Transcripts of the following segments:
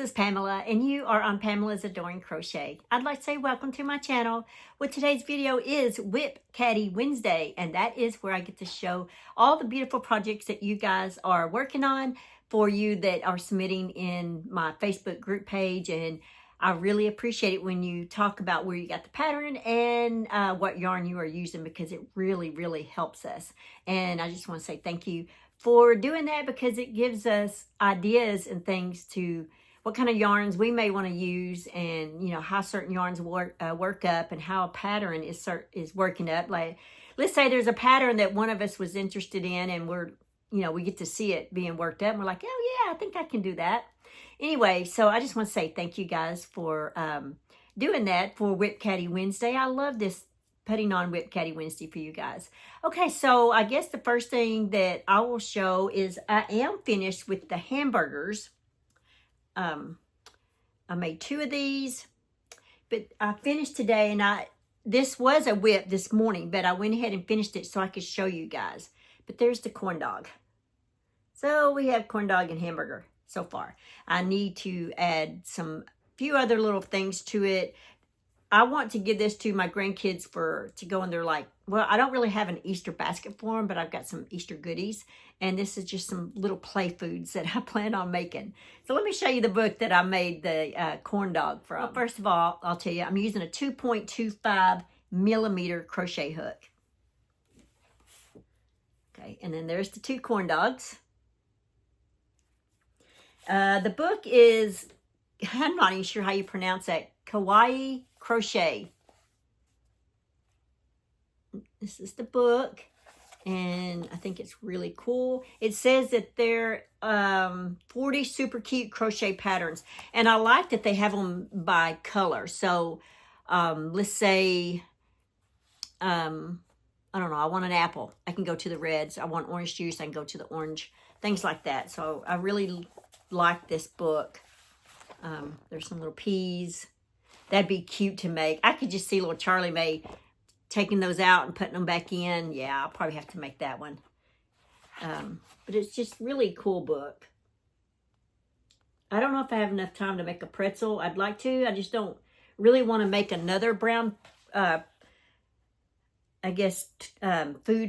is Pamela, and you are on Pamela's Adoring Crochet. I'd like to say welcome to my channel. Well, today's video is WIP Caddy Wednesday, and that is where I get to show all the beautiful projects that you guys are working on for you that are submitting in my Facebook group page. And I really appreciate it when you talk about where you got the pattern and what yarn you are using, because it really helps us. And I just want to say thank you for doing that, because it gives us ideas and things to what kind of yarns we may want to use, and you know how certain yarns work up, and how a pattern is working up. Like, let's say there's a pattern that one of us was interested in, and we get to see it being worked up, and we're like, oh yeah, I think I can do that. Anyway, so I just want to say thank you guys for doing that for WIP Caddy Wednesday. I love this, putting on WIP Caddy Wednesday for you guys. Okay, so I guess the first thing that I will show is I am finished with the hamburgers. I made 2 of these, but I finished today, and this was a WIP this morning, but I went ahead and finished it so I could show you guys. But there's the corn dog. So we have corn dog and hamburger so far. I need to add few other little things to it. I want to give this to my grandkids to go in there. Like, well, I don't really have an Easter basket for them, but I've got some Easter goodies. And this is just some little play foods that I plan on making. So let me show you the book that I made the corn dog from. Well, first of all, I'll tell you, I'm using a 2.25 millimeter crochet hook. Okay, and then there's the 2 corn dogs. The book is, I'm not even sure how you pronounce that, Kawaii Crochet. This is the book, and I think it's really cool. It says that they're 40 super cute crochet patterns, and I like that they have them by color. So let's say I don't know, I want an apple, I can go to the reds. I want orange juice, I can go to the orange, things like that. So I really like this book. There's some little peas. That'd be cute to make. I could just see little Charlie May taking those out and putting them back in. Yeah, I'll probably have to make that one. But it's just really cool book. I don't know if I have enough time to make a pretzel. I'd like to. I just don't really want to make another brown, food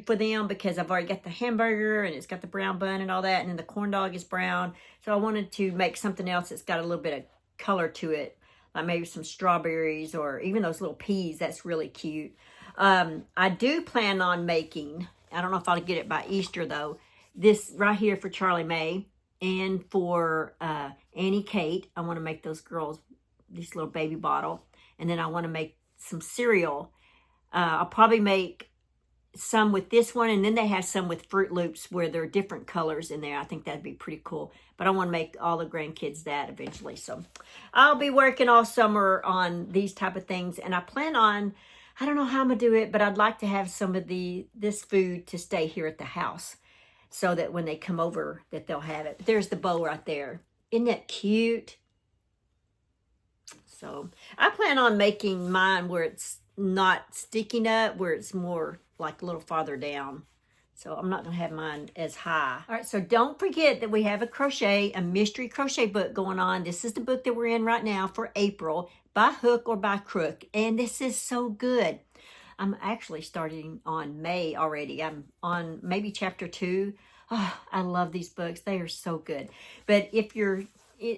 for them, because I've already got the hamburger and it's got the brown bun and all that, and then the corn dog is brown. So I wanted to make something else that's got a little bit of color to it, like maybe some strawberries or even those little peas. That's really cute. I do plan on making, I don't know if I'll get it by Easter though, this right here for Charlie May and for Annie Kate. I want to make those girls this little baby bottle, and then I want to make some cereal. I'll probably make some with this one, and then they have some with Fruit Loops where there are different colors in there. I think that'd be pretty cool. But I want to make all the grandkids that eventually. So I'll be working all summer on these type of things, and I plan on, I don't know how I'm going to do it, but I'd like to have some of this food to stay here at the house so that when they come over that they'll have it. But there's the bow right there. Isn't that cute? So I plan on making mine where it's not sticking up, where it's more like a little farther down. So I'm not going to have mine as high. All right, so don't forget that we have a mystery crochet book going on. This is the book that we're in right now for April, by hook or by crook. And this is so good. I'm actually starting on May already. I'm on maybe chapter 2. Oh, I love these books. They are so good. But if you're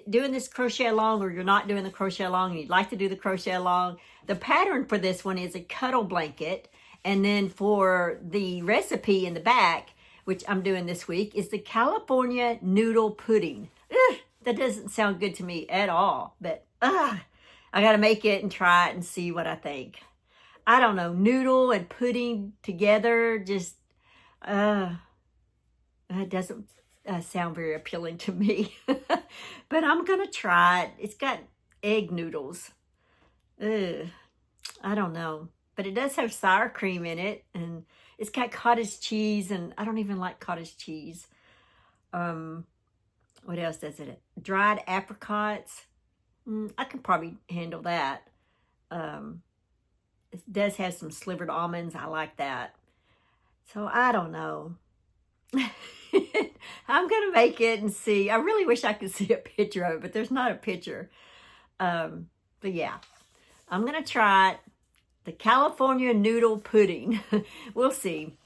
doing this crochet along, or you're not doing the crochet along and you'd like to do the crochet along, the pattern for this one is a cuddle blanket. And then for the recipe in the back, which I'm doing this week, is the California noodle pudding. Ugh, that doesn't sound good to me at all, but I got to make it and try it and see what I think. I don't know, noodle and pudding together, just, it doesn't sound very appealing to me. But I'm going to try it. It's got egg noodles. Ugh, I don't know. But it does have sour cream in it, and it's got cottage cheese, and I don't even like cottage cheese. What else does it? Dried apricots. I can probably handle that. It does have some slivered almonds. I like that. So I don't know. I'm going to make it and see. I really wish I could see a picture of it, but there's not a picture. But yeah, I'm going to try it. The California noodle pudding. We'll see.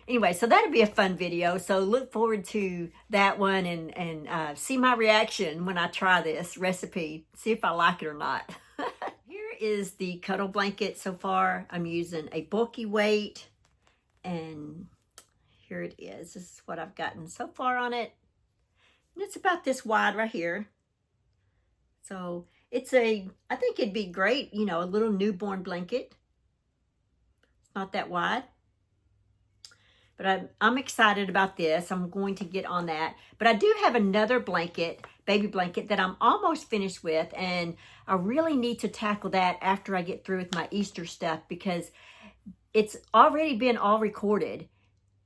Anyway, so that'll be a fun video. So look forward to that one and see my reaction when I try this recipe. See if I like it or not. Here is the cuddle blanket so far. I'm using a bulky weight. And here it is. This is what I've gotten so far on it. And it's about this wide right here. So it's I think it'd be great, you know, a little newborn blanket. Not that wide, but I'm excited about this. I'm going to get on that. But I do have another blanket, baby blanket, that I'm almost finished with, and I really need to tackle that after I get through with my Easter stuff because it's already been all recorded.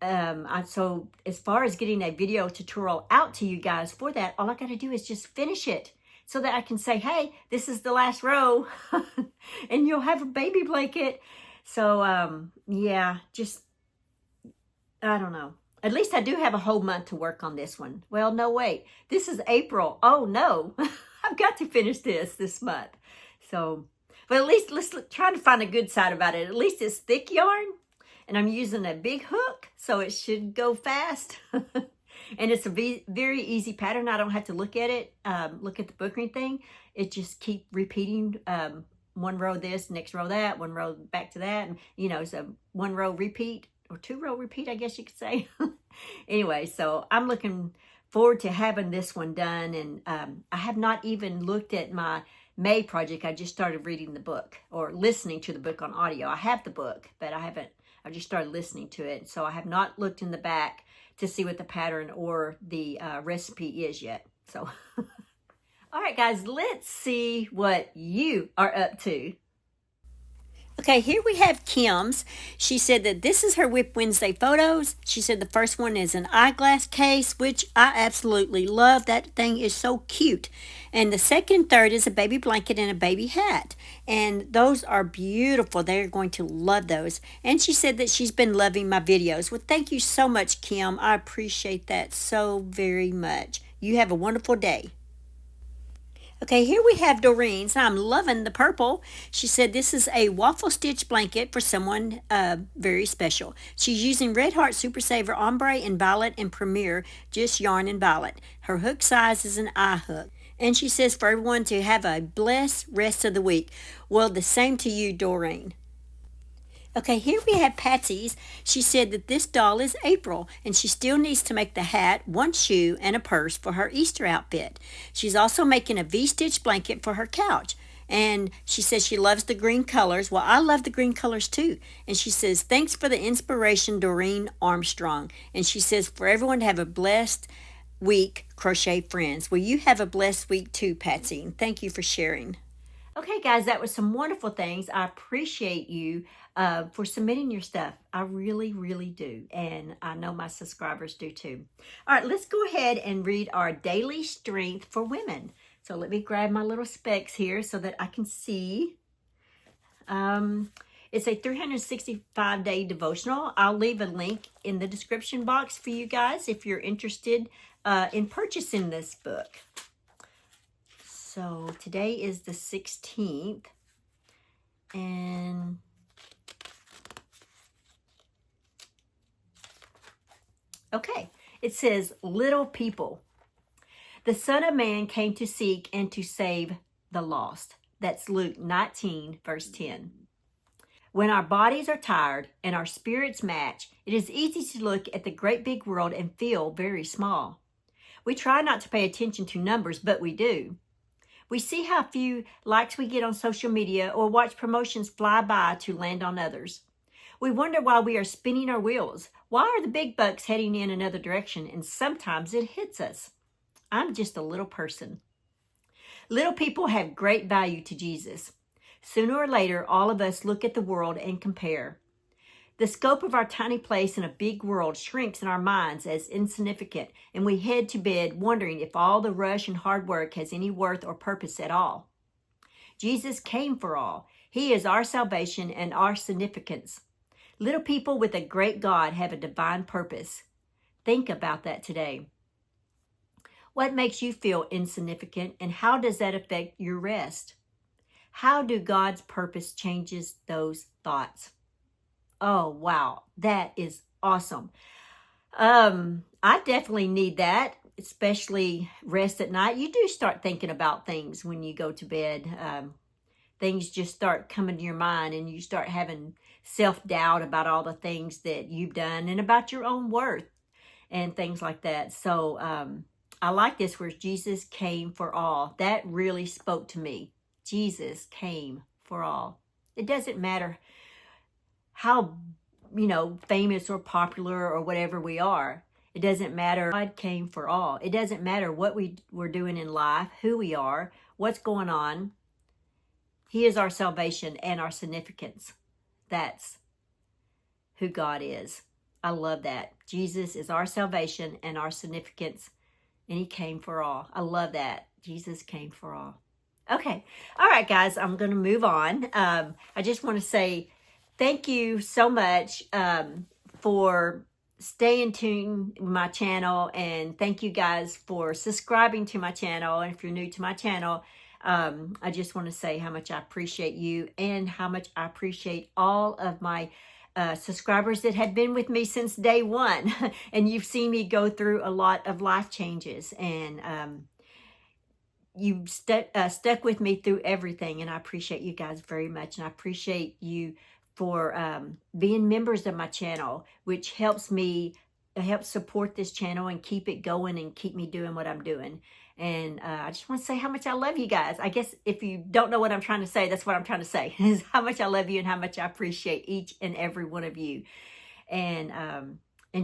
So as far as getting a video tutorial out to you guys for that, all I got to do is just finish it so that I can say, hey, this is the last row, and you'll have a baby blanket. So, yeah, just, I don't know. At least I do have a whole month to work on this one. Well, no, wait. This is April. Oh, no. I've got to finish this month. So, but at least let's try to find a good side about it. At least it's thick yarn, and I'm using a big hook, so it should go fast. And it's a very easy pattern. I don't have to look at it, look at the bookring thing. It just keep repeating, one row this, next row that, one row back to that, and you know, so one row repeat or two row repeat, I guess you could say. Anyway, so I'm looking forward to having this one done, and I have not even looked at my May project. I just started reading the book or listening to the book on audio. I have the book, but I just started listening to it, so I have not looked in the back to see what the pattern or the recipe is yet. So all right, guys, let's see what you are up to. Okay, here we have Kim's. She said that this is her WIP Wednesday photos. She said the first one is an eyeglass case, which I absolutely love. That thing is so cute. And the second and third is a baby blanket and a baby hat. And those are beautiful. They're going to love those. And she said that she's been loving my videos. Well, thank you so much, Kim. I appreciate that so very much. You have a wonderful day. Okay, here we have Doreen's. I'm loving the purple. She said this is a waffle stitch blanket for someone very special. She's using Red Heart Super Saver Ombre in Violet and Premier, just yarn in Violet. Her hook size is an eye hook. And she says for everyone to have a blessed rest of the week. Well, the same to you, Doreen. Okay, here we have Patsy's. She said that this doll is April, and she still needs to make the hat, one shoe, and a purse for her Easter outfit. She's also making a V-stitch blanket for her couch. And she says she loves the green colors. Well, I love the green colors too. And she says, thanks for the inspiration, Doreen Armstrong. And she says for everyone to have a blessed week, crochet friends. Well, you have a blessed week too, Patsy. And thank you for sharing. Okay, guys, that was some wonderful things. I appreciate you for submitting your stuff. I really, really do. And I know my subscribers do too. All right, let's go ahead and read our daily strength for women. So let me grab my little specs here so that I can see. It's a 365-day devotional. I'll leave a link in the description box for you guys if you're interested in purchasing this book. So today is the 16th, and okay, it says, little people. The Son of Man came to seek and to save the lost. That's Luke 19, verse 10. When our bodies are tired and our spirits match, it is easy to look at the great big world and feel very small. We try not to pay attention to numbers, but we do. We see how few likes we get on social media or watch promotions fly by to land on others. We wonder why we are spinning our wheels. Why are the big bucks heading in another direction? And sometimes it hits us. I'm just a little person. Little people have great value to Jesus. Sooner or later, all of us look at the world and compare. The scope of our tiny place in a big world shrinks in our minds as insignificant, and we head to bed wondering if all the rush and hard work has any worth or purpose at all. Jesus came for all. He is our salvation and our significance. Little people with a great God have a divine purpose. think about that today. What makes you feel insignificant, and how does that affect your rest? How do God's purpose changes those thoughts? Oh, wow. That is awesome. I definitely need that, especially rest at night. You do start thinking about things when you go to bed. Things just start coming to your mind, and you start having self-doubt about all the things that you've done and about your own worth and things like that. So I like this where Jesus came for all. That really spoke to me. Jesus came for all. It doesn't matter how, famous or popular or whatever we are. It doesn't matter. God came for all. It doesn't matter what we're doing in life, who we are, what's going on. He is our salvation and our significance. That's who God is. I love that. Jesus is our salvation and our significance, and he came for all. I love that. Jesus came for all. Okay. All right, guys, I'm going to move on. I just want to say thank you so much for staying tuned with my channel, and thank you guys for subscribing to my channel. And if you're new to my channel, I just want to say how much I appreciate you and how much I appreciate all of my subscribers that have been with me since day one. And you've seen me go through a lot of life changes, and you stuck with me through everything, and I appreciate you guys very much. And I appreciate you for being members of my channel, which helps support this channel and keep it going and keep me doing what I'm doing. And I just want to say how much I love you guys. I guess if you don't know what I'm trying to say, that's what I'm trying to say, is how much I love you and how much I appreciate each and every one of you. And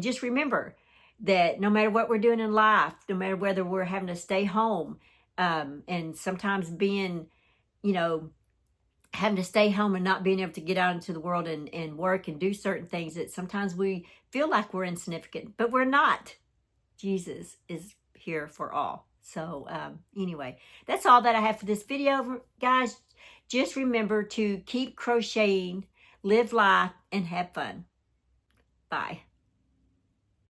just remember that no matter what we're doing in life, no matter whether we're having to stay home, and sometimes being, having to stay home and not being able to get out into the world and work and do certain things, that sometimes we feel like we're insignificant, but we're not. Jesus is here for all. So anyway, that's all that I have for this video, guys. Just remember to keep crocheting, live life, and have fun. Bye.